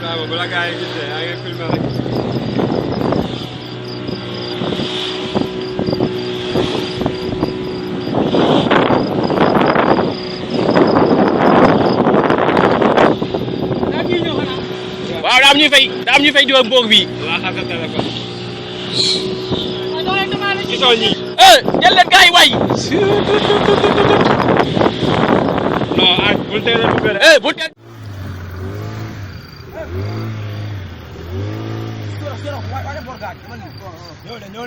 waaw balaa gaa yi gis de yaa ngi filmé rek. waaw daa am ñuy fay diwaan boog bi. waa xam sa téléphone. gisoo ñii. jël leen gars yi waay. non ah bul teel a dugg de. bul teel. Ñoo